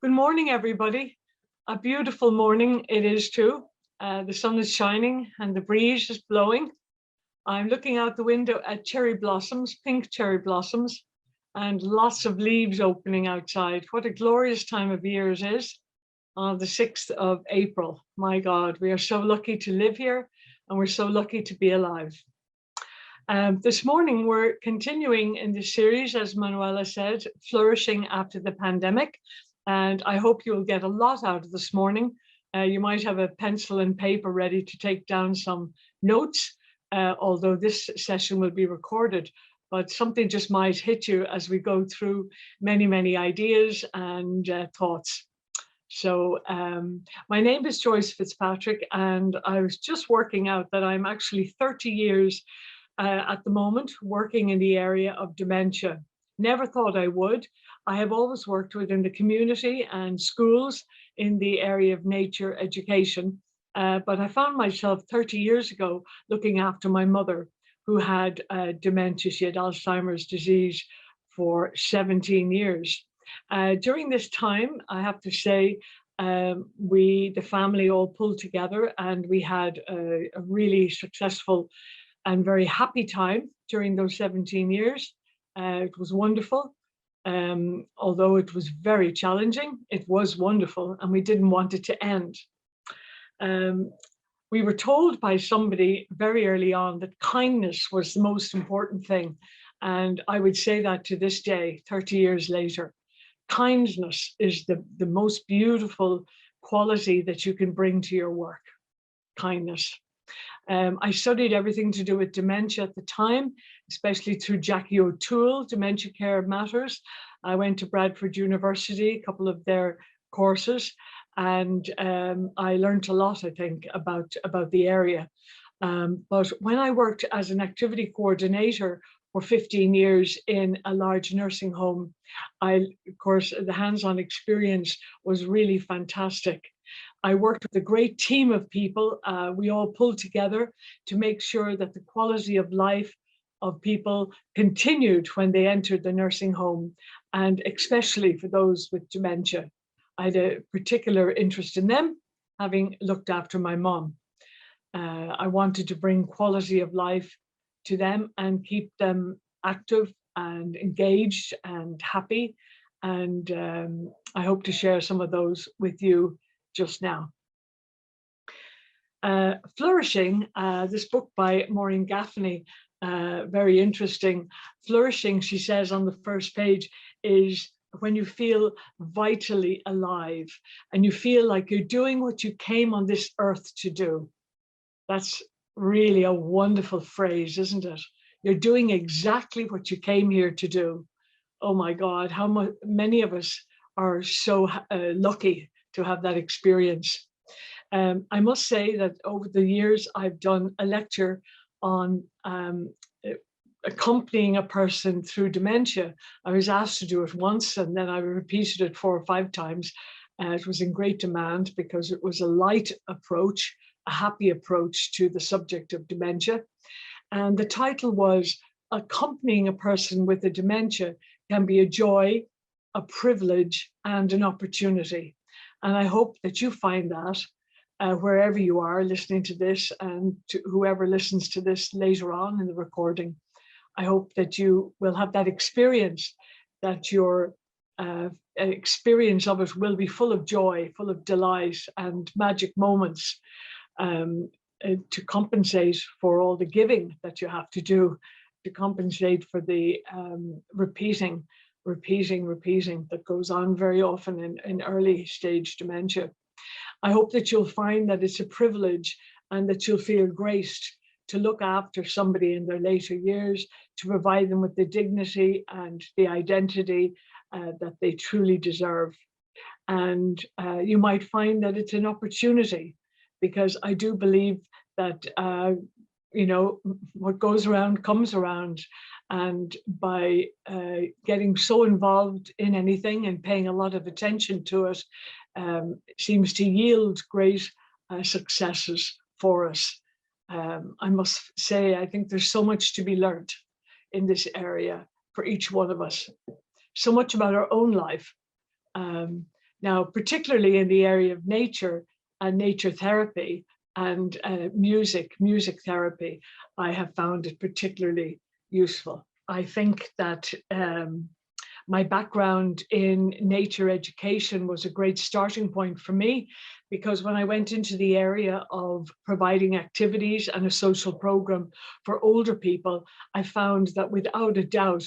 Good morning, everybody. A beautiful morning it is too. The sun is shining and the breeze is blowing. I'm looking out the window at cherry blossoms, pink cherry blossoms, and lots of leaves opening outside. What a glorious time of year it is on the 6th of April. My God, we are so lucky to live here and we're so lucky to be alive. This morning, we're continuing in the series, as Manuela said, Flourishing After the Pandemic. And I hope you'll get a lot out of this morning. You might have a pencil and paper ready to take down some notes, although this session will be recorded, but something just might hit you as we go through many, many ideas and thoughts. So my name is Joyce Fitzpatrick, and I was just working out that I'm actually 30 years at the moment working in the area of dementia. Never thought I would. I have always worked within the community and schools in the area of nature education, but I found myself 30 years ago looking after my mother, who had dementia. She had Alzheimer's disease for 17 years. During this time, I have to say, the family all pulled together and we had a really successful and very happy time during those 17 years. It was wonderful. Although it was very challenging, it was wonderful and we didn't want it to end. We were told by somebody very early on that kindness was the most important thing. And I would say that to this day, 30 years later. Kindness is the most beautiful quality that you can bring to your work. Kindness. I studied everything to do with dementia at the time, especially through Jackie O'Toole, Dementia Care Matters. I went to Bradford University, a couple of their courses, and I learned a lot, I think, about the area. But when I worked as an activity coordinator for 15 years in a large nursing home, of course, the hands-on experience was really fantastic. I worked with a great team of people. We all pulled together to make sure that the quality of life of people continued when they entered the nursing home, and especially for those with dementia. I had a particular interest in them, having looked after my mom. I wanted to bring quality of life to them and keep them active and engaged and happy. And I hope to share some of those with you just now. Flourishing, this book by Maureen Gaffney, very interesting. Flourishing, she says on the first page, is when you feel vitally alive and you feel like you're doing what you came on this earth to do. That's really a wonderful phrase, isn't it? You're doing exactly what you came here to do. Oh my God, how many of us are so lucky to have that experience. I must say that over the years, I've done a lecture on accompanying a person through dementia. I was asked to do it once and then I repeated it 4 or 5 times. It was in great demand because it was a light approach, a happy approach to the subject of dementia. And the title was Accompanying a Person with a Dementia Can Be a Joy, a Privilege, and an Opportunity. And I hope that you find that wherever you are listening to this, and to whoever listens to this later on in the recording. I hope that you will have that experience, that your experience of it will be full of joy, full of delight and magic moments, to compensate for all the giving that you have to do, to compensate for the repeating that goes on very often in early stage dementia. I hope that you'll find that it's a privilege and that you'll feel graced to look after somebody in their later years, to provide them with the dignity and the identity that they truly deserve. And you might find that it's an opportunity, because I do believe that, what goes around comes around. And by getting so involved in anything and paying a lot of attention to it, seems to yield great successes for us. I must say, I think there's so much to be learned in this area for each one of us. So much about our own life. Now, particularly in the area of nature and nature therapy and music therapy, I have found it particularly useful. I think that my background in nature education was a great starting point for me, because when I went into the area of providing activities and a social program for older people, I found that without a doubt,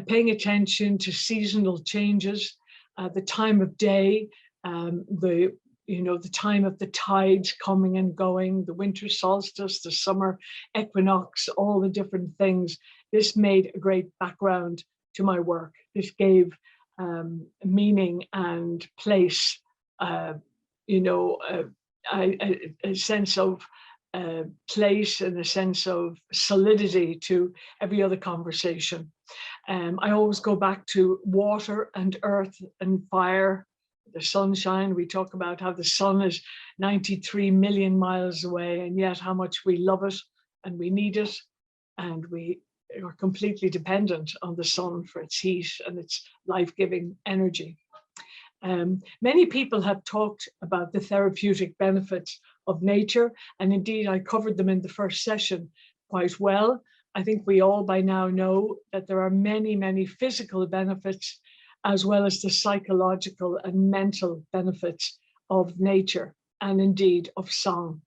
paying attention to seasonal changes, the time of day, the time of the tides coming and going, the winter solstice, the summer equinox, all the different things. This made a great background to my work. This gave meaning and place, a sense of place and a sense of solidity to every other conversation. I always go back to water and earth and fire, the sunshine. We talk about how the sun is 93 million miles away, and yet how much we love it and we need it, and we are completely dependent on the sun for its heat and its life-giving energy. Many people have talked about the therapeutic benefits of nature, and indeed I covered them in the first session quite well. I think we all by now know that there are many, many physical benefits, as well as the psychological and mental benefits of nature, and indeed of song.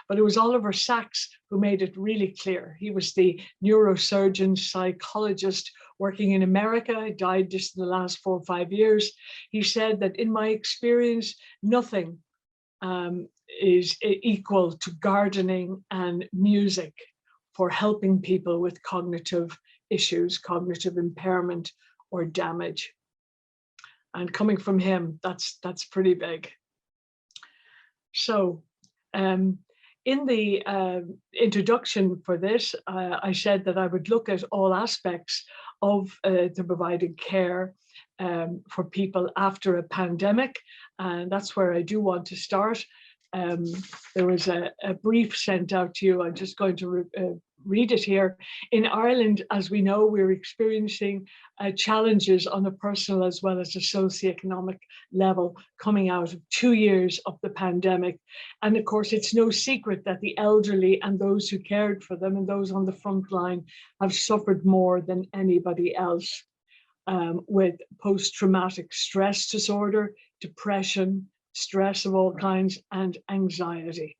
But it was Oliver Sacks who made it really clear. He was the neurosurgeon, psychologist working in America. He died just in the last 4 or 5 years. He said that in my experience, nothing is equal to gardening and music for helping people with cognitive issues, cognitive impairment or damage. And coming from him, that's pretty big. So, in the introduction for this, I said that I would look at all aspects of the provided care for people after a pandemic, and that's where I do want to start. There was a brief sent out to you. I'm just going to read it here. In Ireland, as we know, we're experiencing challenges on a personal as well as a socioeconomic level coming out of 2 years of the pandemic. And of course, it's no secret that the elderly and those who cared for them and those on the front line have suffered more than anybody else, with post-traumatic stress disorder, depression, stress of all kinds, and anxiety.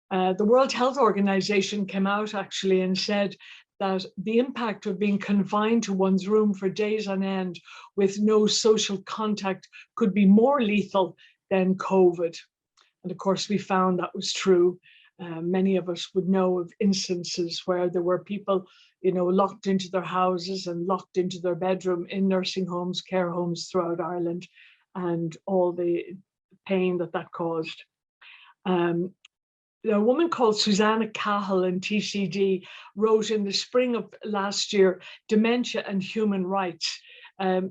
The World Health Organization came out actually and said that the impact of being confined to one's room for days on end with no social contact could be more lethal than COVID. And of course, we found that was true. Many of us would know of instances where there were people, locked into their houses and locked into their bedroom in nursing homes, care homes throughout Ireland, and all the pain that caused. A woman called Susanna Cahill in TCD wrote in the spring of last year, Dementia and Human Rights.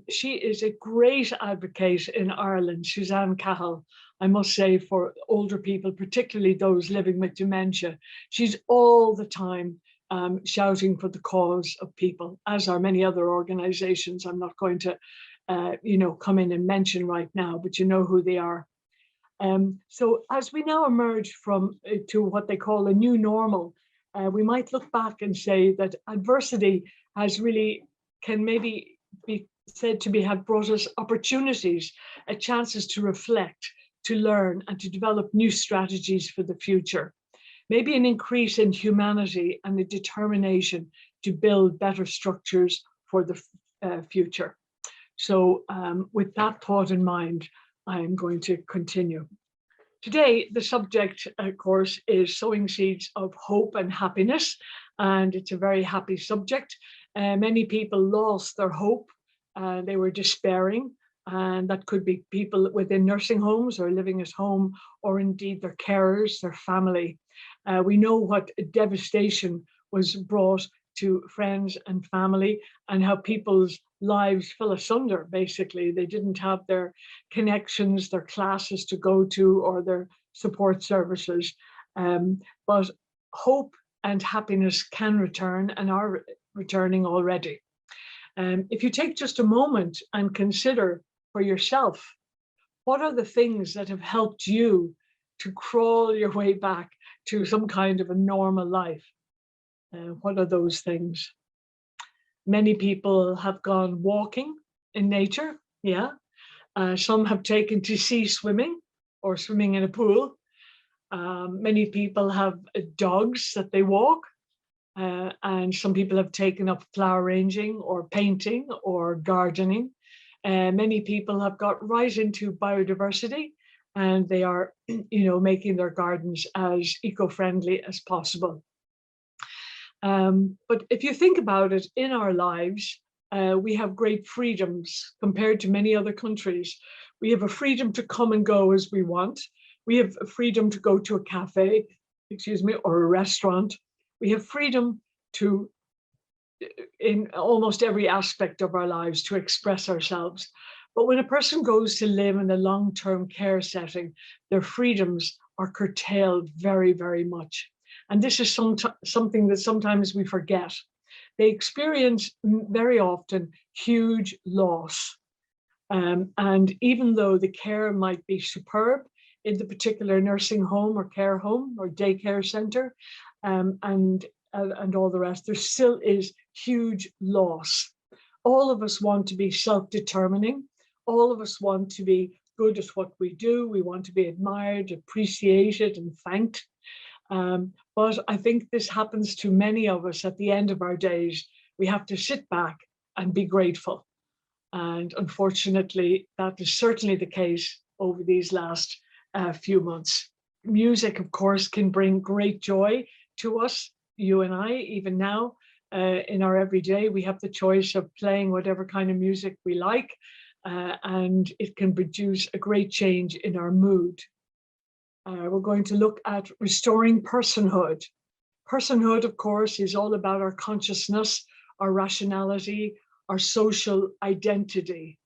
She is a great advocate in Ireland, Susanna Cahill, I must say, for older people, particularly those living with dementia. She's all the time shouting for the cause of people, as are many other organizations. I'm not going to come in and mention right now, but you know who they are. So as we now emerge to what they call a new normal, we might look back and say that adversity can maybe be said to have brought us opportunities, chances to reflect, to learn, and to develop new strategies for the future. Maybe an increase in humanity and a determination to build better structures for the future. So with that thought in mind, I'm going to continue. Today, the subject, of course, is sowing seeds of hope and happiness, and it's a very happy subject. Many people lost their hope. They were despairing, and that could be people within nursing homes or living at home, or indeed their carers, their family. We know what devastation was brought to friends and family, and how people's lives fell asunder. Basically, they didn't have their connections, their classes to go to, or their support services. But hope and happiness can return, and are returning already. If you take just a moment and consider for yourself, What are the things that have helped you to crawl your way back to some kind of a normal life? What are those things? Many people have gone walking in nature, yeah. Some have taken to sea swimming or swimming in a pool. Many people have dogs that they walk, and some people have taken up flower arranging or painting or gardening. Many people have got right into biodiversity, and they are, making their gardens as eco-friendly as possible. But if you think about it, in our lives, we have great freedoms compared to many other countries. We have a freedom to come and go as we want. We have a freedom to go to a cafe, or a restaurant. We have freedom to, in almost every aspect of our lives, to express ourselves. But when a person goes to live in a long-term care setting, their freedoms are curtailed very, very much. And this is something that sometimes we forget. They experience very often huge loss. And even though the care might be superb in the particular nursing home or care home or daycare center, and all the rest, there still is huge loss. All of us want to be self-determining. All of us want to be good at what we do. We want to be admired, appreciated, and thanked. But I think this happens to many of us at the end of our days. We have to sit back and be grateful. And unfortunately, that is certainly the case over these last few months. Music, of course, can bring great joy to us, you and I, even now. In our everyday, we have the choice of playing whatever kind of music we like, and it can produce a great change in our mood. We're going to look at restoring personhood. Personhood, of course, is all about our consciousness, our rationality, our social identity.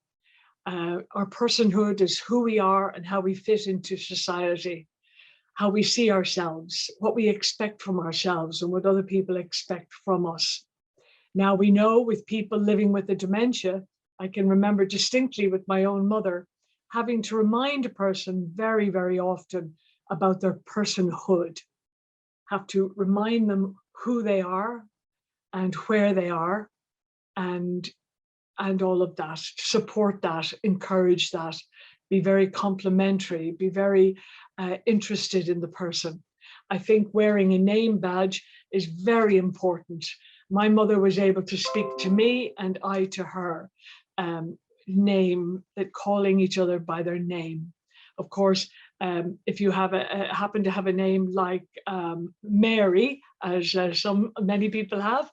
Our personhood is who we are and how we fit into society, how we see ourselves, what we expect from ourselves, and what other people expect from us. Now, we know with people living with a dementia, I can remember distinctly with my own mother, having to remind a person very, very often about their personhood, have to remind them who they are and where they are, and all of that, support that, encourage that, be very complimentary, be very interested in the person. I think wearing a name badge is very important. My mother was able to speak to me and I to her, calling each other by their name. Of course, if you have happen to have a name like Mary, as many people have,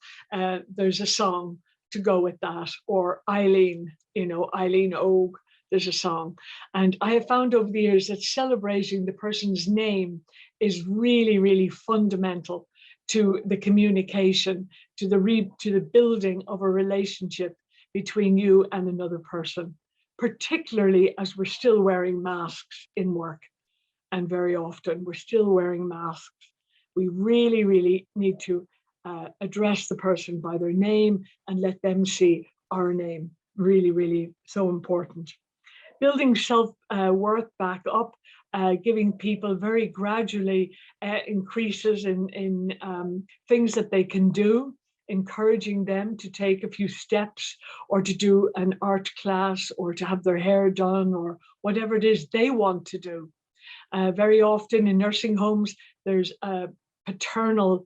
there's a song to go with that, or Eileen, Eileen Og, there's a song. And I have found over the years that celebrating the person's name is really, really fundamental to the communication, to the building of a relationship between you and another person, particularly as we're still wearing masks in work. And very often we're still wearing masks. We really, really need to address the person by their name and let them see our name. Really, really so important. Building self-worth back up, giving people very gradually increases in things that they can do, encouraging them to take a few steps or to do an art class or to have their hair done or whatever it is they want to do. Very often in nursing homes, there's a paternal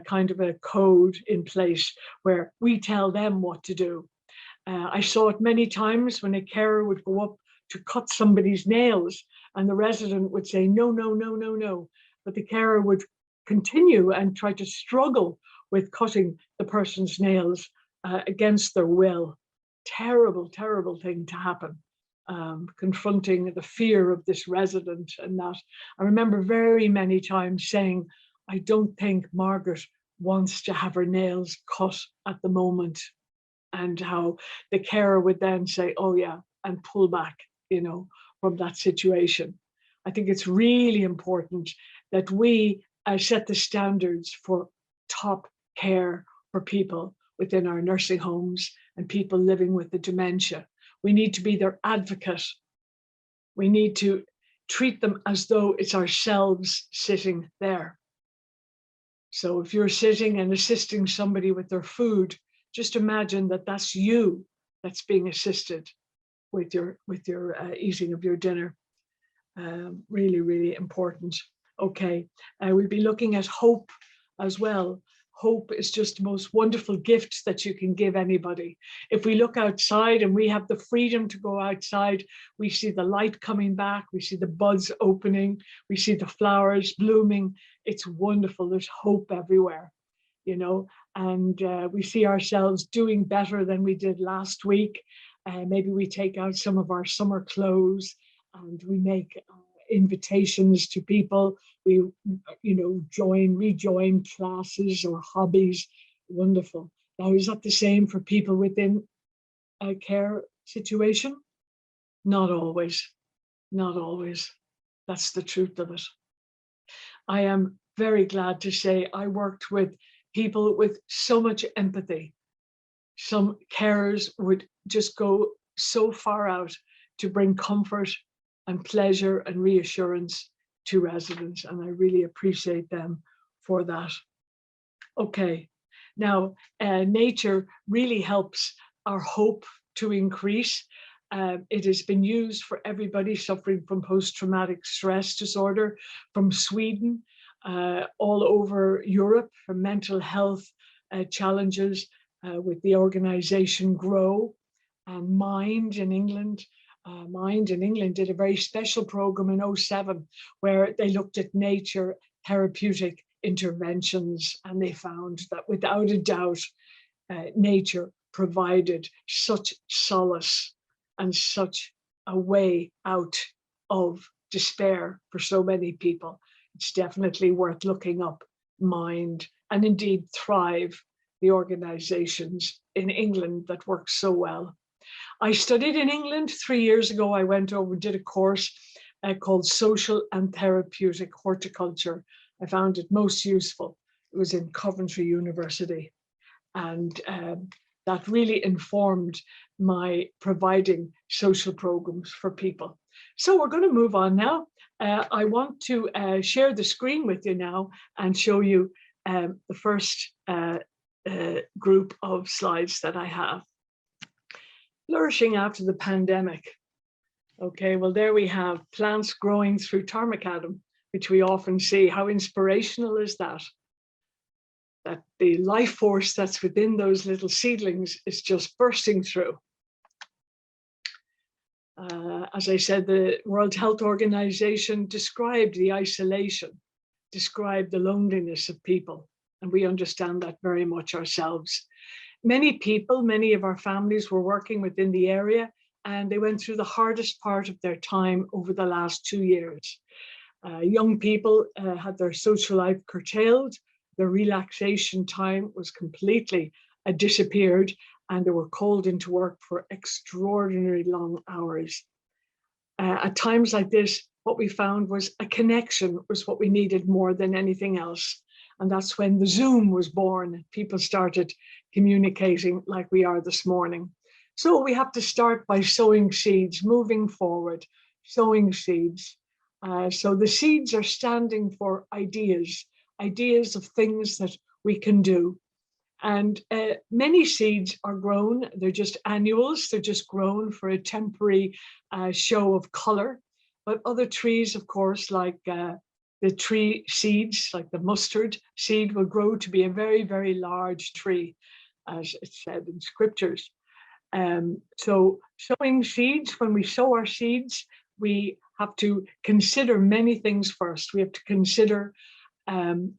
kind of a code in place where we tell them what to do. I saw it many times when a carer would go up to cut somebody's nails and the resident would say, no, no, no, no, no. But the carer would continue and try to struggle with cutting the person's nails against their will. Terrible, terrible thing to happen. Confronting the fear of this resident and that. I remember very many times saying, I don't think Margaret wants to have her nails cut at the moment. And how the carer would then say, oh yeah, and pull back, from that situation. I think it's really important that we set the standards for top care for people within our nursing homes and people living with the dementia. We need to be their advocate. We need to treat them as though it's ourselves sitting there. So if you're sitting and assisting somebody with their food, just imagine that that's you that's being assisted with your eating of your dinner. Really, really important. Okay, we'll be looking at hope as well. Hope is just the most wonderful gift that you can give anybody. If we look outside and we have the freedom to go outside, we see the light coming back, we see the buds opening, we see the flowers blooming. It's wonderful. There's hope everywhere, you know, and we see ourselves doing better than we did last week. Maybe we take out some of our summer clothes and we make invitations to people. We, you know, rejoin classes or hobbies. Wonderful. Now, is that the same for people within a care situation? Not always. Not always. That's the truth of it. I am very glad to say I worked with people with so much empathy. Some carers would just go so far out to bring comfort and pleasure and reassurance to residents, and I really appreciate them for that. Okay, now nature really helps our hope to increase. It has been used for everybody suffering from post-traumatic stress disorder, from Sweden, all over Europe, for mental health challenges with the organization GROW, and Mind in England. Mind in England did a very special program in 2007 where they looked at nature therapeutic interventions, and they found that without a doubt, nature provided such solace and such a way out of despair for so many people. It's definitely worth looking up. Mind, and indeed Thrive, the organizations in England that work so well. I studied in England 3 years ago. I went over and did a course called Social and Therapeutic Horticulture. I found it most useful. It was in Coventry University. And that really informed my providing social programs for people. So we're going to move on now. I want to share the screen with you now and show you the first group of slides that I have. Flourishing after the pandemic. Okay, well, there we have plants growing through tarmacadam, which we often see. How inspirational is that? That the life force that's within those little seedlings is just bursting through. As I said, the World Health Organization described the isolation, described the loneliness of people, and we understand that very much ourselves. Many people, many of our families were working within the area, and they went through the hardest part of their time over the last 2 years. Young people had their social life curtailed, their relaxation time was completely disappeared, and they were called into work for extraordinarily long hours. At times like this, what we found was a connection was what we needed more than anything else. And that's when the Zoom was born. People started communicating like we are this morning. So we have to start by sowing seeds, moving forward, sowing seeds. So the seeds are standing for ideas, ideas of things that we can do. And many seeds are grown. They're just annuals. They're just grown for a temporary show of color. But other trees, of course, like the tree seeds, like the mustard seed, will grow to be a very, very large tree, as it's said in scriptures. So sowing seeds, when we sow our seeds, we have to consider many things first. We have to consider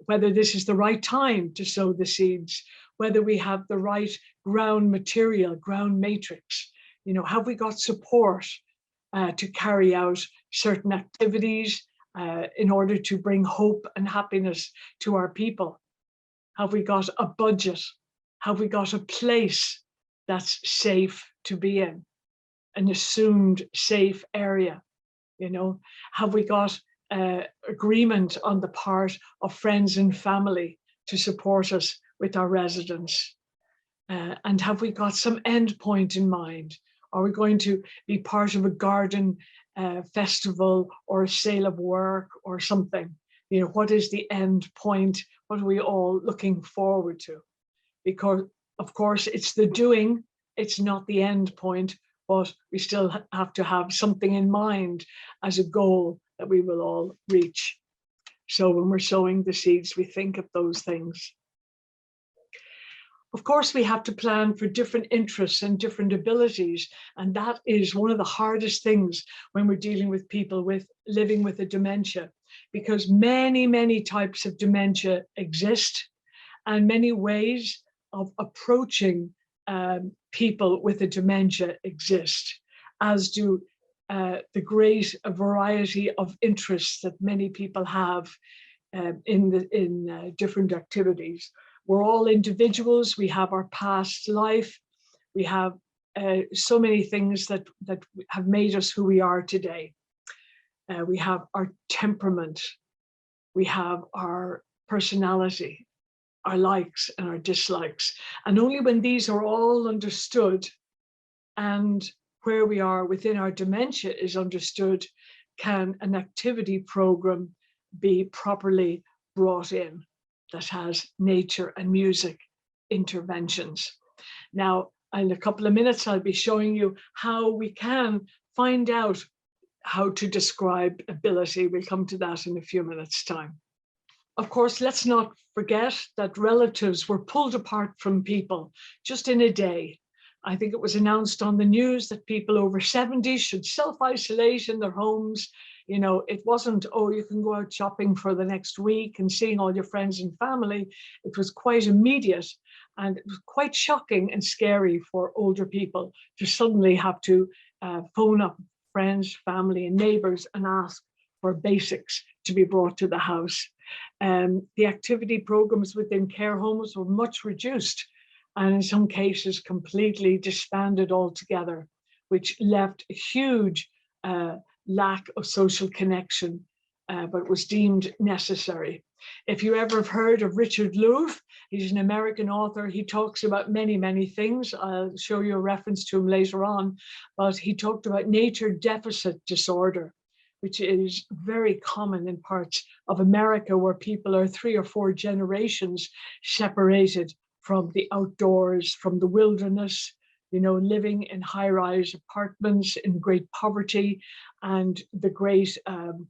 whether this is the right time to sow the seeds, whether we have the right ground material, ground matrix. You know, have we got support to carry out certain activities in order to bring hope and happiness to our people? Have we got a budget? Have we got a place that's safe to be in, an assumed safe area? You know, have we got agreement on the part of friends and family to support us with our residents? And have we got some end point in mind? Are we going to be part of a garden festival or a sale of work or something. You know, what is the end point? What are we all looking forward to? Because, of course, it's the doing, it's not the end point, but we still have to have something in mind as a goal that we will all reach. So when we're sowing the seeds, we think of those things. Of course, we have to plan for different interests and different abilities. And that is one of the hardest things when we're dealing with people living with a dementia, because many, many types of dementia exist and many ways of approaching people with a dementia exist, as do the great variety of interests that many people have in different activities. We're all individuals. We have our past life. We have so many things that have made us who we are today. We have our temperament. We have our personality, our likes and our dislikes. And only when these are all understood and where we are within our dementia is understood, can an activity program be properly brought in that has nature and music interventions. Now, in a couple of minutes, I'll be showing you how we can find out how to describe ability. We'll come to that in a few minutes' time. Of course, let's not forget that relatives were pulled apart from people just in a day. I think it was announced on the news that people over 70 should self-isolate in their homes. You know, it wasn't, oh, you can go out shopping for the next week and seeing all your friends and family. It was quite immediate, and it was quite shocking and scary for older people to suddenly have to phone up friends, family, and neighbors and ask for basics to be brought to the house. The activity programs within care homes were much reduced, and in some cases completely disbanded altogether, which left a huge lack of social connection, but was deemed necessary. If you ever have heard of Richard Louv, he's an American author. He talks about many, many things. I'll show you a reference to him later on, but he talked about nature deficit disorder, which is very common in parts of America where people are 3 or 4 generations separated from the outdoors, from the wilderness, you know, living in high-rise apartments in great poverty, and the great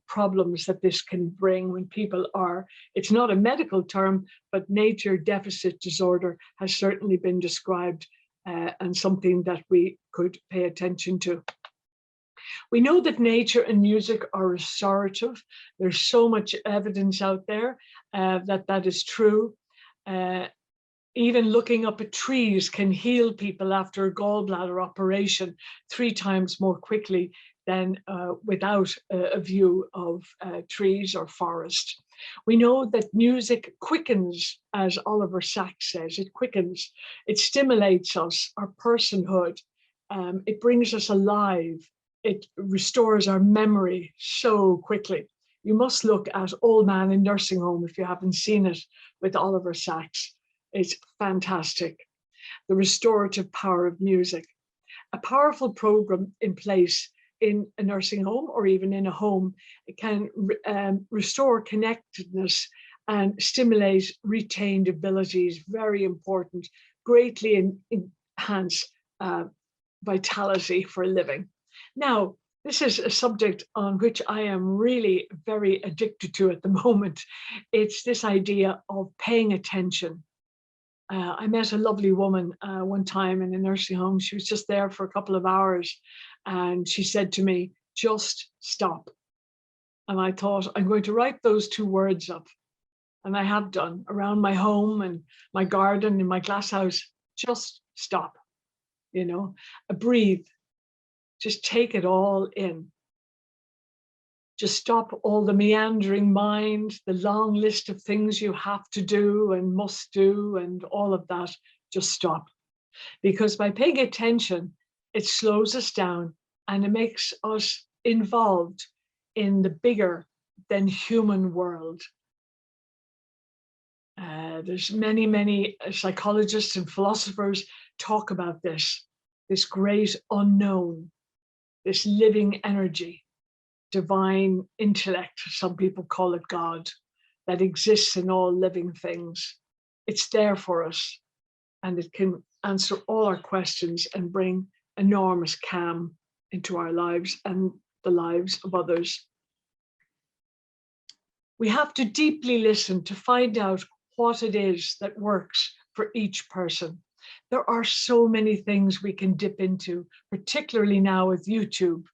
problems that this can bring when people are, it's not a medical term, but nature deficit disorder has certainly been described and something that we could pay attention to. We know that nature and music are restorative. There's so much evidence out there that is true. Even looking up at trees can heal people after a gallbladder operation 3 times more quickly than without a view of trees or forest. We know that music quickens, as Oliver Sacks says, it quickens, it stimulates us, our personhood, it brings us alive, it restores our memory so quickly. You must look at Old Man in Nursing Home if you haven't seen it with Oliver Sacks. It's fantastic. The restorative power of music. A powerful program in place in a nursing home or even in a home can restore connectedness and stimulate retained abilities, very important, greatly enhance vitality for living. Now, this is a subject on which I am really very addicted to at the moment. It's this idea of paying attention. I met a lovely woman one time in a nursing home. She was just there for a couple of hours, and she said to me, just stop. And I thought, I'm going to write those 2 words up. And I have done around my home and my garden and my glass house. Just stop, you know, breathe, just take it all in. Just stop all the meandering mind, the long list of things you have to do and must do and all of that. Just stop. Because by paying attention, it slows us down and it makes us involved in the bigger than human world. There's many, many psychologists and philosophers talk about this great unknown, this living energy. divine intellect, some people call it God, that exists in all living things. It's there for us, and it can answer all our questions and bring enormous calm into our lives and the lives of others. We have to deeply listen to find out what it is that works for each person. There are so many things we can dip into, particularly now with YouTube.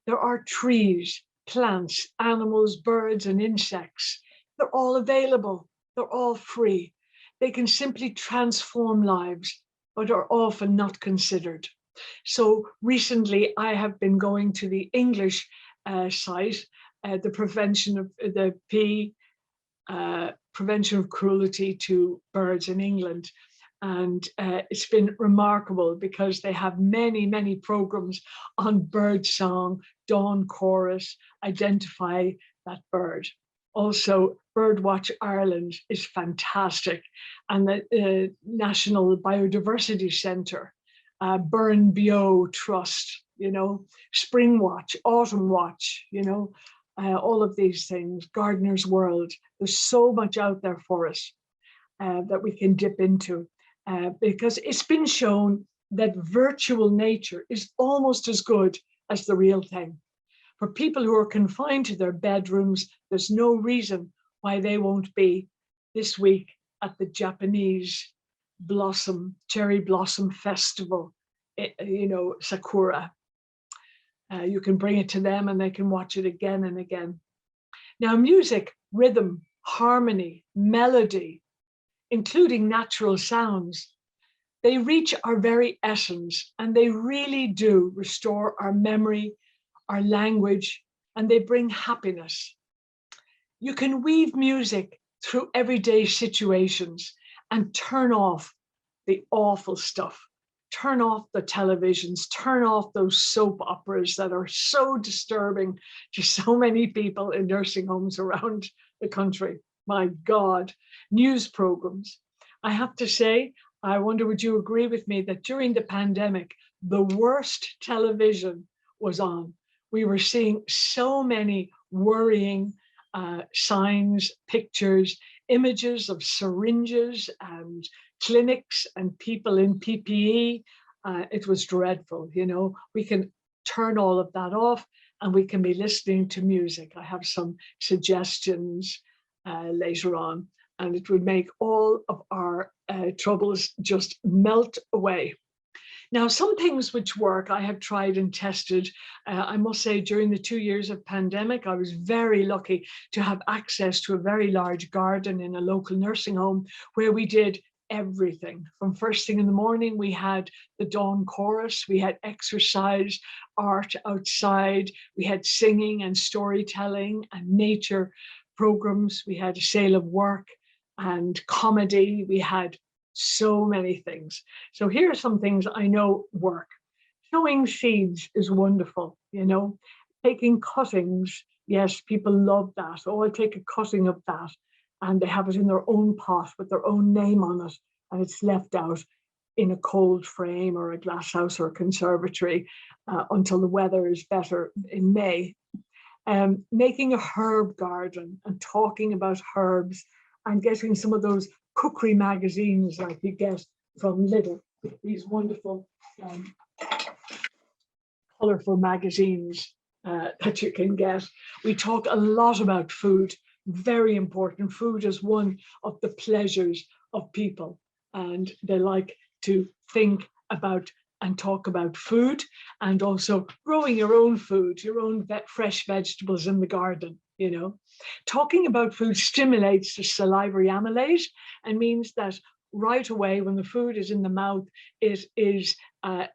There are trees, plants, animals, birds, and insects. They're all available. They're all free. They can simply transform lives, but are often not considered. So recently, I have been going to the English site, the prevention of prevention of cruelty to birds in England. And it's been remarkable because they have many, many programs on bird song, dawn chorus, identify that bird. Also, Birdwatch Ireland is fantastic. And the National Biodiversity Centre, Burn Bio Trust, Spring Watch, Autumn Watch, all of these things, Gardener's World. There's so much out there for us that we can dip into. Because it's been shown that virtual nature is almost as good as the real thing. For people who are confined to their bedrooms, there's no reason why they won't be this week at the Japanese cherry blossom festival, Sakura. You can bring it to them and they can watch it again and again. Now, music, rhythm, harmony, melody, including natural sounds, they reach our very essence, and they really do restore our memory, our language, and they bring happiness. You can weave music through everyday situations and turn off the awful stuff. Turn off the televisions, turn off those soap operas that are so disturbing to so many people in nursing homes around the country. My God, news programs. I have to say, I wonder, would you agree with me that during the pandemic, the worst television was on? We were seeing so many worrying signs, pictures, images of syringes and clinics and people in PPE. It was dreadful, We can turn all of that off and we can be listening to music. I have some suggestions later on, and it would make all of our troubles just melt away. Now, some things which work, I have tried and tested. I must say, during the 2 years of pandemic, I was very lucky to have access to a very large garden in a local nursing home where we did everything. From first thing in the morning, we had the dawn chorus, we had exercise, art outside, we had singing and storytelling and nature programs, we had a sale of work and comedy, we had so many things. So here are some things I know work. Sowing seeds is wonderful, taking cuttings. Yes, people love that. Oh, I'll take a cutting of that. And they have it in their own pot with their own name on it. And it's left out in a cold frame or a glass house or a conservatory until the weather is better in May. Making a herb garden and talking about herbs and getting some of those cookery magazines like you get from Lidl, these wonderful colorful magazines that you can get. We talk a lot about food, very important. Food is one of the pleasures of people, and they like to think about and talk about food, and also growing your own food, your own fresh vegetables in the garden. Talking about food stimulates the salivary amylase and means that right away when the food is in the mouth, it is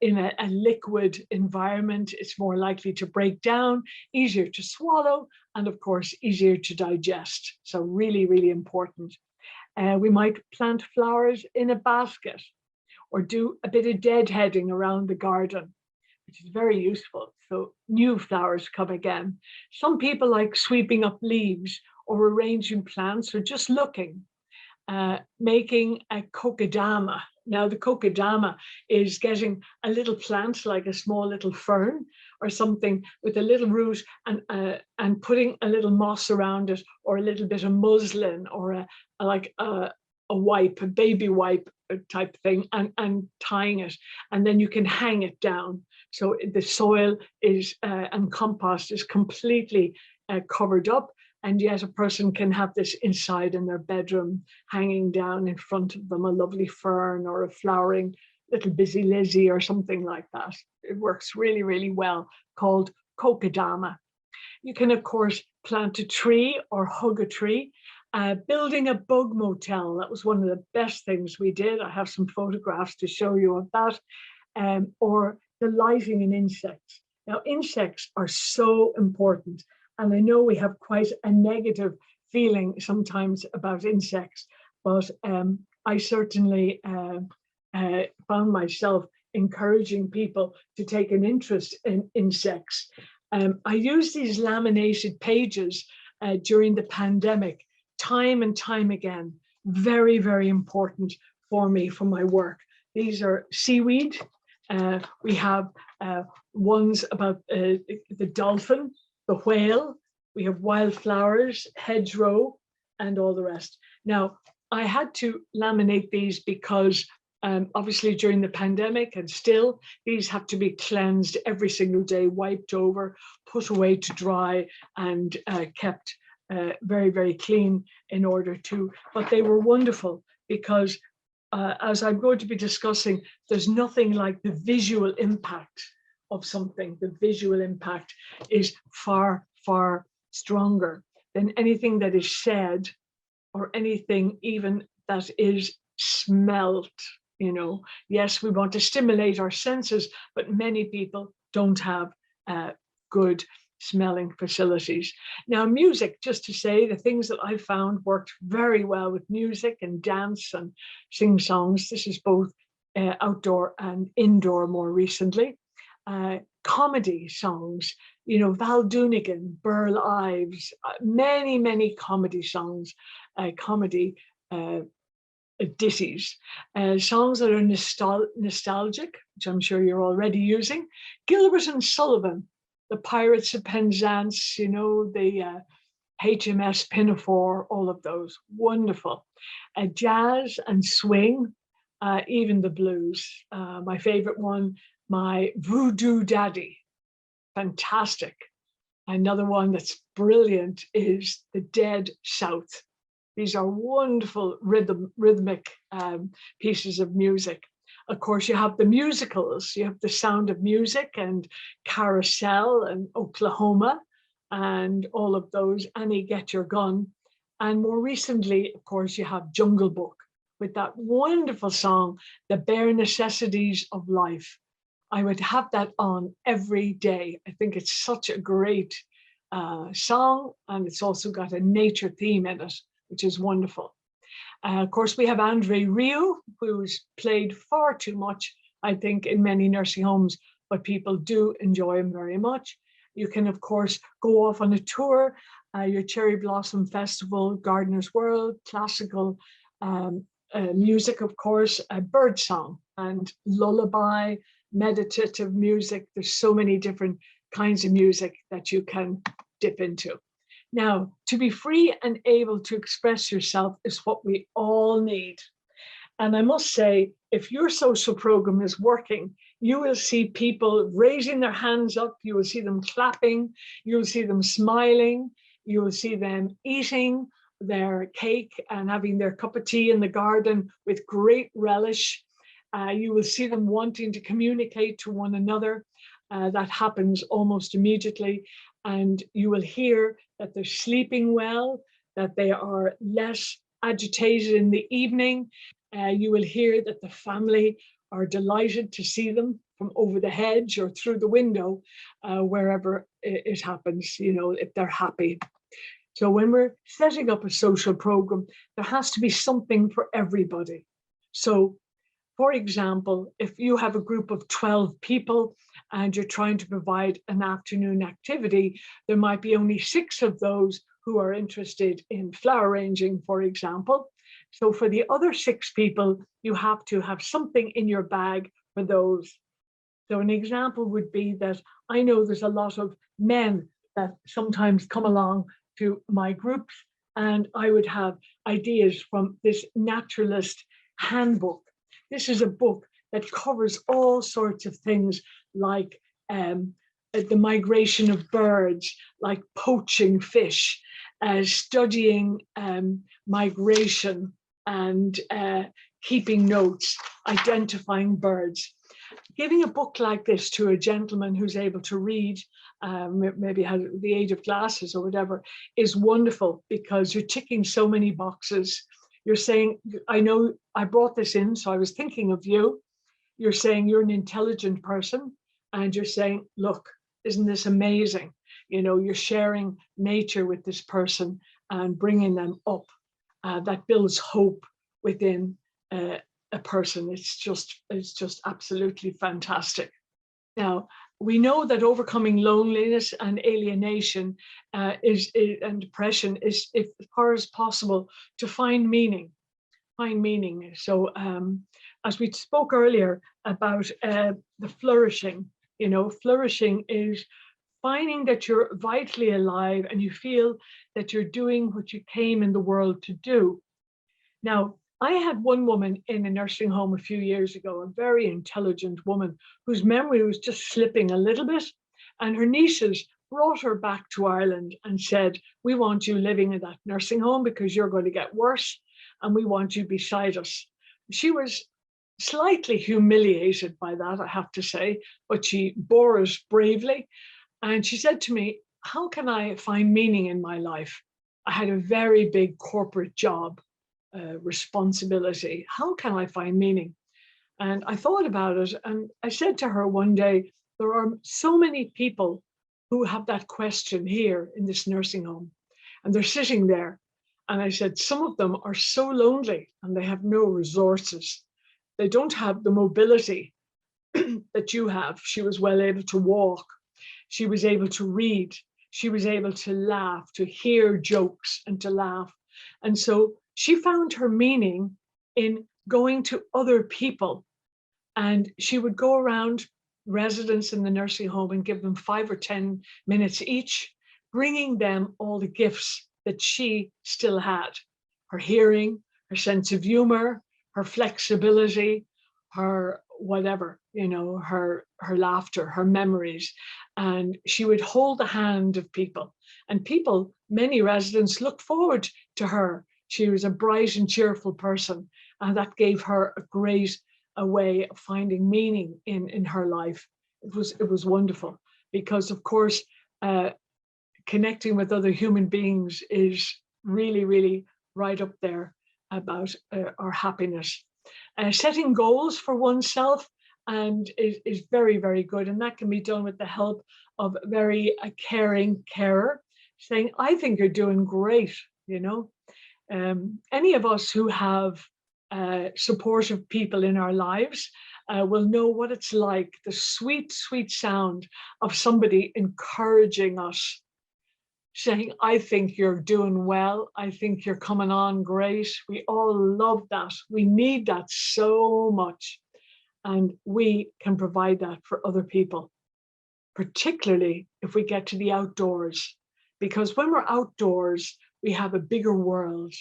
in a liquid environment. It's more likely to break down, easier to swallow, and of course, easier to digest. So really, really important. We might plant flowers in a basket or do a bit of deadheading around the garden, which is very useful. So new flowers come again. Some people like sweeping up leaves or arranging plants or just looking, making a kokedama, Now, the kokedama is getting a little plant, like a small little fern or something, with a little root, and putting a little moss around it, or a little bit of muslin, or a wipe, a baby wipe type thing, and tying it, and then you can hang it down. So the soil is and compost is completely covered up, and yet a person can have this inside in their bedroom, hanging down in front of them, a lovely fern or a flowering little busy Lizzie or something like that. It works really, really well, called kokedama. You can, of course, plant a tree or hug a tree. Building a bug motel, that was one of the best things we did. I have some photographs to show you of that. Or delighting in insects. Now, insects are so important. And I know we have quite a negative feeling sometimes about insects, but I certainly found myself encouraging people to take an interest in insects. I used these laminated pages during the pandemic, time and time again. Very, very important for me, for my work. These are seaweed. We have ones about the dolphin, the whale, we have wildflowers, hedgerow, and all the rest. Now, I had to laminate these because obviously during the pandemic, and still, these have to be cleansed every single day, wiped over, put away to dry, and kept very, very clean in order to, but they were wonderful because as I'm going to be discussing, there's nothing like the visual impact of something. The visual impact is far, far stronger than anything that is said, or anything even that is smelt. You know, yes, we want to stimulate our senses, but many people don't have good smelling facilities. Now, music, just to say, the things that I found worked very well with music and dance and sing songs. This is both outdoor and indoor more recently. Comedy songs, you know, Val Doonigan, Burl Ives, many, many comedy songs, comedy ditties, songs that are nostalgic, which I'm sure you're already using. Gilbert and Sullivan, the Pirates of Penzance, you know, the HMS Pinafore, all of those, wonderful. Jazz and swing, even the blues. My favorite one, my Voodoo Daddy, fantastic. Another one that's brilliant is the Dead South. These are wonderful rhythmic pieces of music. Of course, you have the musicals. You have The Sound of Music and Carousel and Oklahoma and all of those, Annie Get Your Gun. And more recently, of course, you have Jungle Book with that wonderful song, The Bare Necessities of Life. I would have that on every day. I think it's such a great song, and it's also got a nature theme in it, which is wonderful. Of course, we have Andre Rieu, who's played far too much, I think, in many nursing homes, but people do enjoy him very much. You can, of course, go off on a tour, your Cherry Blossom Festival, Gardener's World, classical music, of course, bird song and lullaby, meditative music. There's so many different kinds of music that you can dip into. Now, to be free and able to express yourself is what we all need. And I must say, if your social program is working, you will see people raising their hands up, you will see them clapping, you will see them smiling, you will see them eating their cake and having their cup of tea in the garden with great relish. You will see them wanting to communicate to one another. That happens almost immediately. And you will hear that they're sleeping well, that they are less agitated in the evening. You will hear that the family are delighted to see them from over the hedge or through the window, wherever it happens, you know, if they're happy. So when we're setting up a social program, there has to be something for everybody. So, for example, if you have a group of 12 people and you're trying to provide an afternoon activity, there might be only 6 of those who are interested in flower arranging, for example. So for the other 6 people, you have to have something in your bag for those. So an example would be that I know there's a lot of men that sometimes come along to my groups, and I would have ideas from this naturalist handbook. This is a book that covers all sorts of things like the migration of birds, like poaching fish, studying migration and keeping notes, identifying birds. Giving a book like this to a gentleman who's able to read, maybe has the age of glasses or whatever, is wonderful, because you're ticking so many boxes. You're saying, I know I brought this in, so I was thinking of you. You're saying you're an intelligent person, and you're saying, look, isn't this amazing? You know, you're sharing nature with this person and bringing them up. That builds hope within a person. It's just absolutely fantastic. Now, we know that overcoming loneliness and alienation and depression is, if as far as possible, to find meaning. Find meaning. So as we spoke earlier about the flourishing, you know, flourishing is finding that you're vitally alive and you feel that you're doing what you came in the world to do. Now, I had one woman in a nursing home a few years ago, a very intelligent woman whose memory was just slipping a little bit. And her nieces brought her back to Ireland and said, we want you living in that nursing home because you're going to get worse, and we want you beside us. She was slightly humiliated by that, I have to say, but she bore it bravely. And she said to me, how can I find meaning in my life? I had a very big corporate job. Responsibility. How can I find meaning? And I thought about it, and I said to her one day, there are so many people who have that question here in this nursing home, and they're sitting there. And I said, some of them are so lonely and they have no resources. They don't have the mobility that you have. She was well able to walk. She was able to read. She was able to laugh, to hear jokes and to laugh. And so she found her meaning in going to other people, and she would go around residents in the nursing home and give them 5 or 10 minutes each, bringing them all the gifts that she still had: her hearing, her sense of humor, her flexibility, her whatever, you know, her laughter, her memories. And she would hold the hand of people, and people, many residents, looked forward to her. She was a bright and cheerful person, and that gave her a great way of finding meaning in her life. It was wonderful, because of course connecting with other human beings is really, really right up there about our happiness. Setting goals for oneself and is very, very good, and that can be done with the help of very caring carer, saying, I think you're doing great, you know. Any of us who have supportive people in our lives will know what it's like, the sweet, sweet sound of somebody encouraging us, saying, I think you're doing well. I think you're coming on great. We all love that. We need that so much. And we can provide that for other people, particularly if we get to the outdoors. Because when we're outdoors, we have a bigger world.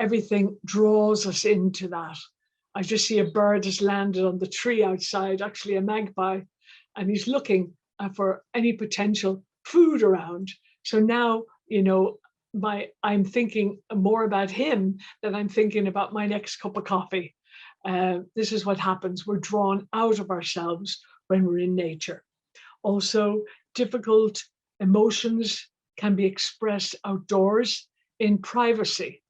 Everything draws us into that. I just see a bird has landed on the tree outside, actually a magpie, and he's looking for any potential food around. So now, you know, I'm thinking more about him than I'm thinking about my next cup of coffee. This is what happens. We're drawn out of ourselves when we're in nature. Also, difficult emotions can be expressed outdoors in privacy,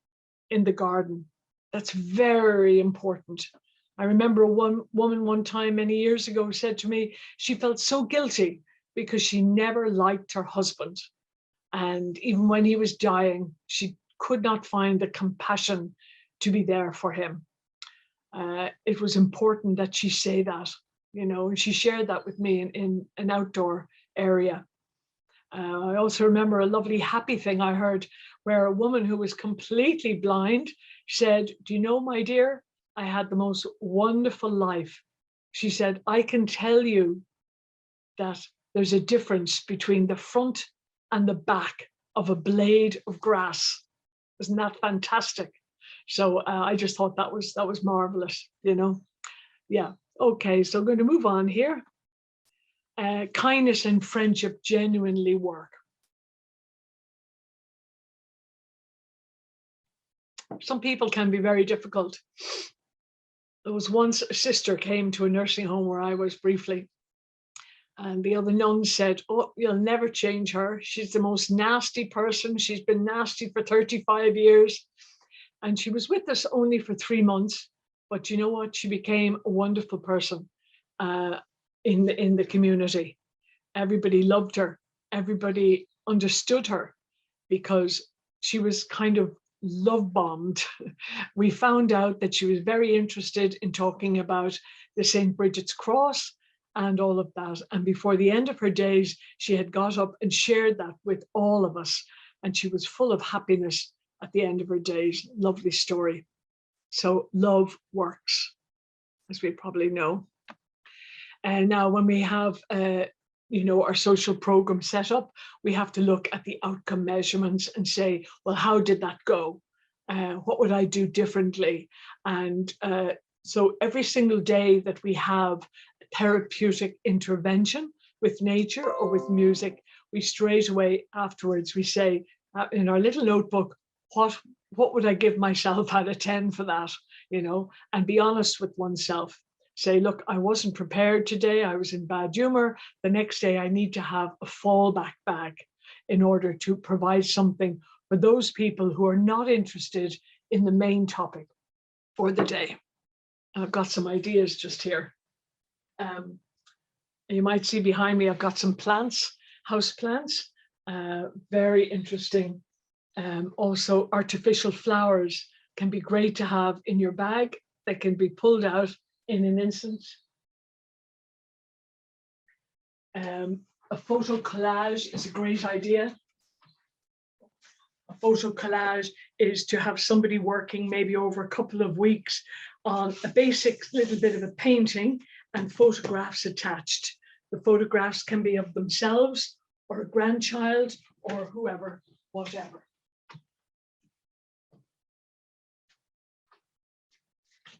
in the garden. That's very important. I remember one woman one time many years ago said to me, she felt so guilty because she never liked her husband. And even when he was dying, she could not find the compassion to be there for him. It was important that she say that, you know, and she shared that with me in an outdoor area. I also remember a lovely happy thing I heard where a woman who was completely blind said, "Do you know, my dear, I had the most wonderful life." She said, "I can tell you that there's a difference between the front and the back of a blade of grass." Isn't that fantastic? So I just thought that was marvelous, you know. Yeah. Okay, so I'm going to move on here. Kindness and friendship genuinely work. Some people can be very difficult. There was once a sister came to a nursing home where I was briefly, and the other nun said, "Oh, you'll never change her. She's the most nasty person. She's been nasty for 35 years. And she was with us only for 3 months. But you know what? She became a wonderful person in the community. Everybody loved her. Everybody understood her because she was kind of love bombed." We found out that she was very interested in talking about the St. Bridget's Cross and all of that. And before the end of her days, she had got up and shared that with all of us. And she was full of happiness at the end of her days. Lovely story. So love works, as we probably know. And now when we have our social program set up, we have to look at the outcome measurements and say, well, how did that go? What would I do differently? And so every single day that we have a therapeutic intervention with nature or with music, we straight away afterwards, we say in our little notebook, what would I give myself out of 10 for that, and be honest with oneself. Say, look, I wasn't prepared today. I was in bad humor. The next day I need to have a fallback bag in order to provide something for those people who are not interested in the main topic for the day. And I've got some ideas just here. You might see behind me, I've got some plants, house plants, very interesting. Also, artificial flowers can be great to have in your bag. They can be pulled out in an instant. A photo collage is a great idea. A photo collage is to have somebody working maybe over a couple of weeks on a basic little bit of a painting and photographs attached. The photographs can be of themselves or a grandchild or whoever, whatever.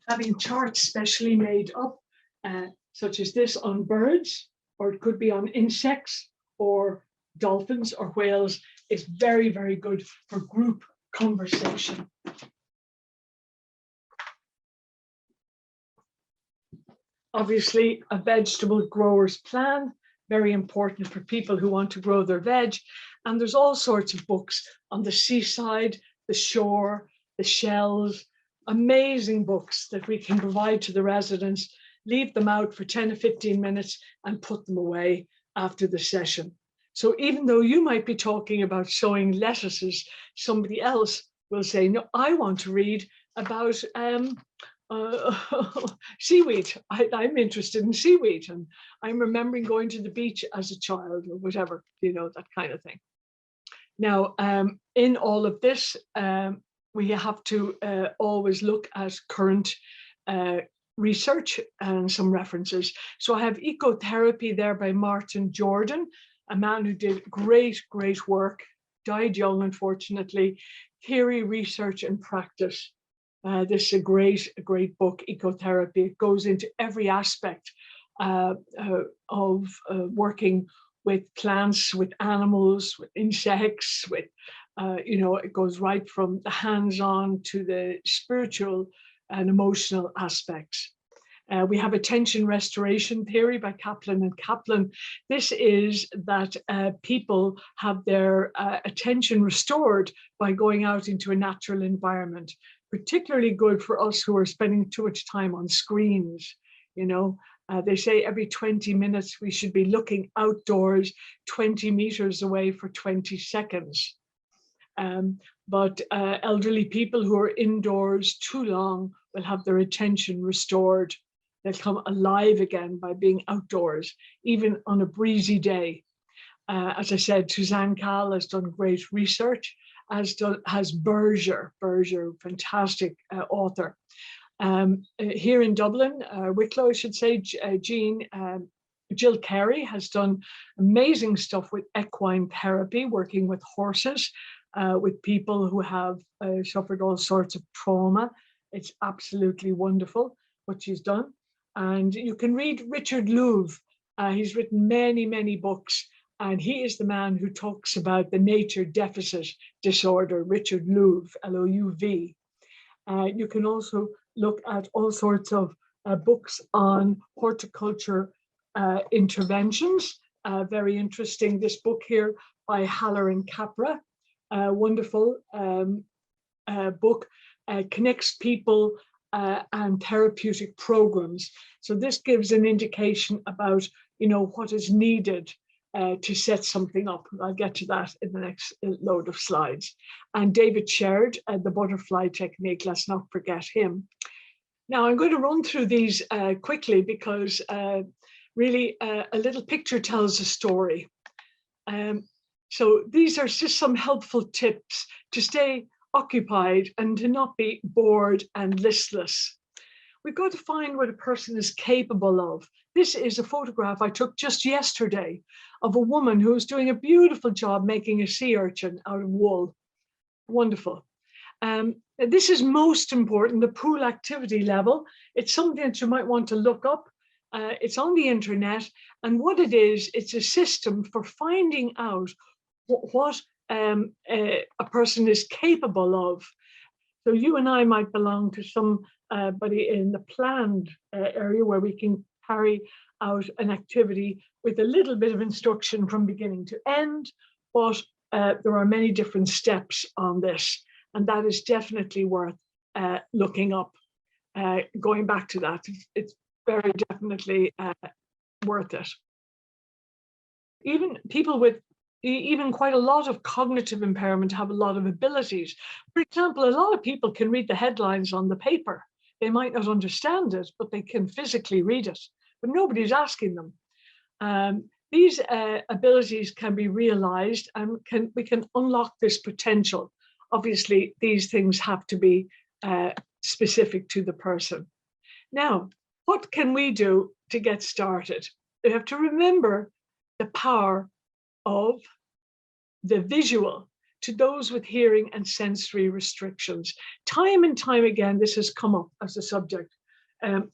Having charts specially made up, such as this on birds, or it could be on insects or dolphins or whales, is very, very good for group conversation. Obviously, a vegetable grower's plan, very important for people who want to grow their veg. And there's all sorts of books on the seaside, the shore, the shells, amazing books that we can provide to the residents, leave them out for 10 or 15 minutes and put them away after the session. So even though you might be talking about sowing lettuces, somebody else will say, no, I want to read about seaweed. I'm interested in seaweed, and I'm remembering going to the beach as a child or whatever, that kind of thing. Now, in all of this, we have to always look at current research and some references. So I have Ecotherapy there by Martin Jordan, a man who did great, great work, died young, unfortunately. Theory, Research, and Practice. This is a great book, Ecotherapy. It goes into every aspect of working with plants, with animals, with insects, with it goes right from the hands-on to the spiritual and emotional aspects. We have Attention Restoration Theory by Kaplan and Kaplan. This is that people have their attention restored by going out into a natural environment. Particularly good for us who are spending too much time on screens. They say every 20 minutes we should be looking outdoors 20 meters away for 20 seconds. But elderly people who are indoors too long will have their attention restored. They'll come alive again by being outdoors, even on a breezy day. As I said, Suzanne Cahl has done great research, has Berger, fantastic author. Here in Dublin, Wicklow, I should say, Jill Carey has done amazing stuff with equine therapy, working with horses, with people who have suffered all sorts of trauma. It's absolutely wonderful what she's done. And you can read Richard Louv. He's written many, many books, and he is the man who talks about the nature deficit disorder, Richard Louv, L-O-U-V. You can also look at all sorts of books on horticulture interventions. Very interesting, this book here by Haller and Capra, wonderful book, connects people and therapeutic programs. So this gives an indication about, what is needed to set something up. I'll get to that in the next load of slides. And David Sherd, the butterfly technique, let's not forget him. Now I'm going to run through these quickly because really a little picture tells a story. So these are just some helpful tips to stay occupied and to not be bored and listless. We've got to find what a person is capable of. This is a photograph I took just yesterday of a woman who was doing a beautiful job making a sea urchin out of wool. Wonderful. This is most important, the pool activity level. It's something that you might want to look up. It's on the internet, and what it is, it's a system for finding out what a person is capable of. So you and I might belong to somebody in the planned area where we can carry out an activity with a little bit of instruction from beginning to end, but there are many different steps on this, and that is definitely worth looking up. Going back to that, it's very definitely worth it. Even people with quite a lot of cognitive impairment have a lot of abilities. For example, a lot of people can read the headlines on the paper. They might not understand it, but they can physically read it, but nobody's asking them. These abilities can be realized, and we can unlock this potential. Obviously, these things have to be specific to the person. Now, what can we do to get started? We have to remember the power of the visual to those with hearing and sensory restrictions. Time and time again, this has come up as a subject.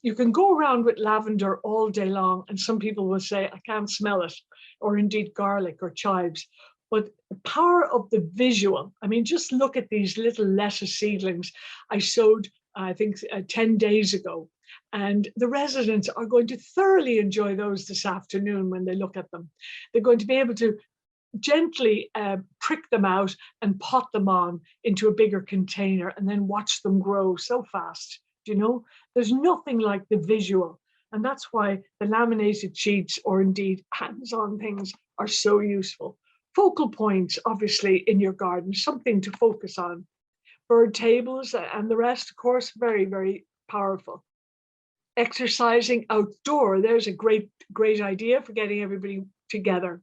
You can go around with lavender all day long, and some people will say, I can't smell it, or indeed garlic or chives. But the power of the visual, I mean, just look at these little lettuce seedlings I sowed, I think 10 days ago. And the residents are going to thoroughly enjoy those this afternoon when they look at them. They're going to be able to gently prick them out and pot them on into a bigger container and then watch them grow so fast. There's nothing like the visual. And that's why the laminated sheets or indeed hands-on things are so useful. Focal points, obviously, in your garden, something to focus on. Bird tables and the rest, of course, very, very powerful. Exercising outdoor, there's a great idea for getting everybody together.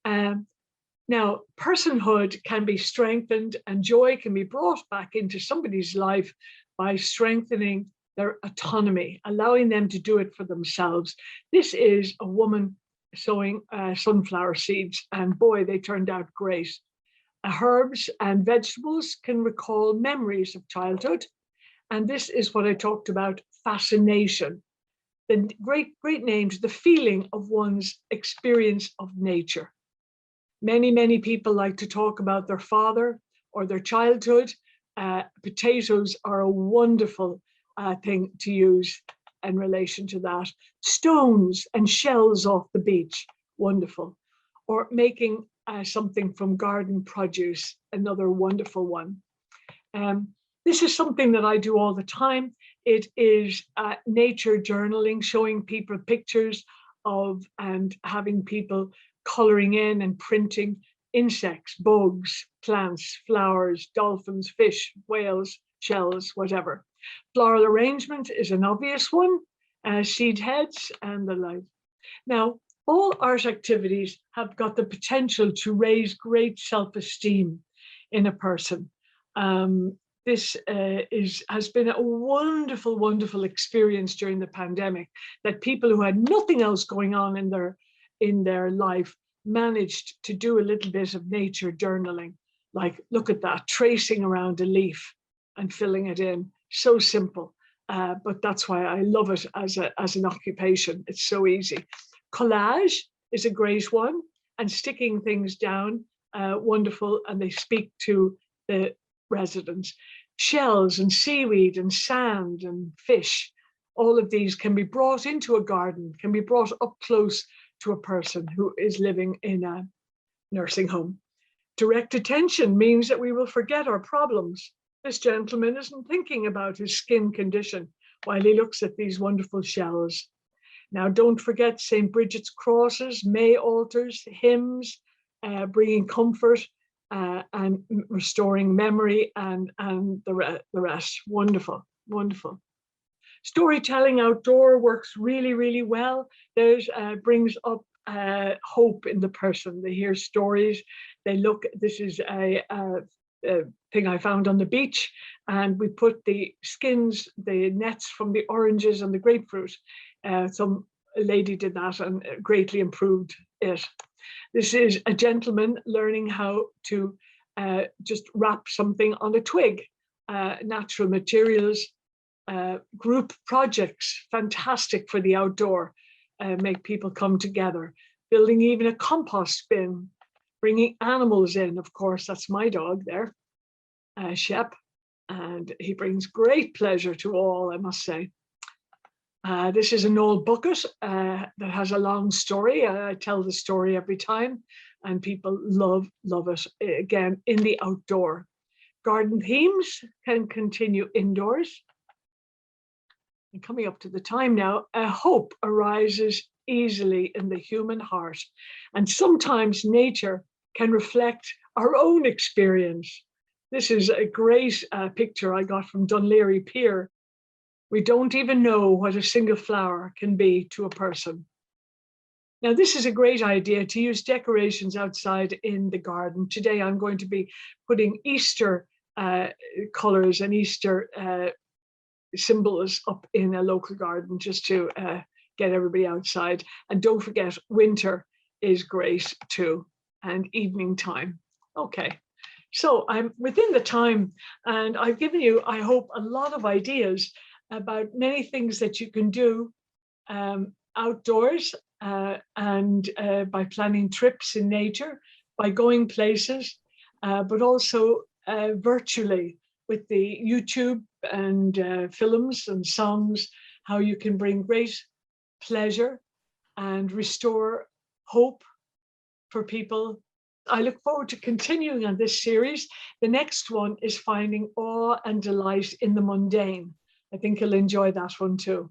Now, personhood can be strengthened and joy can be brought back into somebody's life by strengthening their autonomy, allowing them to do it for themselves. This is a woman sowing sunflower seeds, and boy, they turned out great. Herbs and vegetables can recall memories of childhood. And this is what I talked about, fascination. The great names, the feeling of one's experience of nature. Many, many people like to talk about their father or their childhood. Potatoes are a wonderful thing to use in relation to that. Stones and shells off the beach, wonderful. Or making something from garden produce, another wonderful one. This is something that I do all the time. It is nature journaling, showing people pictures of and having people coloring in and printing insects, bugs, plants, flowers, dolphins, fish, whales, shells, whatever. Floral arrangement is an obvious one, seed heads and the like. Now, All art activities have got the potential to raise great self-esteem in a person. This has been a wonderful, wonderful experience during the pandemic, that people who had nothing else going on in their life managed to do a little bit of nature journaling. Like, look at that, tracing around a leaf and filling it in. So simple, but that's why I love it as an occupation. It's so easy. Collage is a great one, and sticking things down, wonderful, and they speak to the residents. Shells and seaweed and sand and fish, all of these can be brought into a garden, can be brought up close to a person who is living in a nursing home. Direct attention means that we will forget our problems. This gentleman isn't thinking about his skin condition while he looks at these wonderful shells. Now, don't forget St. Bridget's crosses, May altars, hymns, bringing comfort and restoring memory, and the rest. Wonderful, wonderful. Storytelling outdoor works really, really well. There's brings up hope in the person. They hear stories. They look. This is a thing I found on the beach, and we put the skins, the nets from the oranges and the grapefruit. Some lady did that and greatly improved it. This is a gentleman learning how to just wrap something on a twig. Natural materials, group projects, fantastic for the outdoor, make people come together. Building even a compost bin, bringing animals in, of course, that's my dog there, Shep, and he brings great pleasure to all, I must say. This is an old bucket that has a long story. I tell the story every time, and people love it. Again, in the outdoor. Garden themes can continue indoors. And coming up to the time now, a hope arises easily in the human heart, and sometimes nature can reflect our own experience. This is a great picture I got from Dunleary Pier. We don't even know what a single flower can be to a person. Now, this is a great idea to use decorations outside in the garden. Today, I'm going to be putting Easter colors and Easter symbols up in a local garden just to get everybody outside. And don't forget, winter is great too, and evening time. Okay, so I'm within the time, and I've given you, I hope, a lot of ideas about many things that you can do outdoors and by planning trips in nature, by going places, but also virtually with the YouTube and films and songs, how you can bring great pleasure and restore hope for people. I look forward to continuing on this series. The next one is finding awe and delight in the mundane. I think you'll enjoy that one too.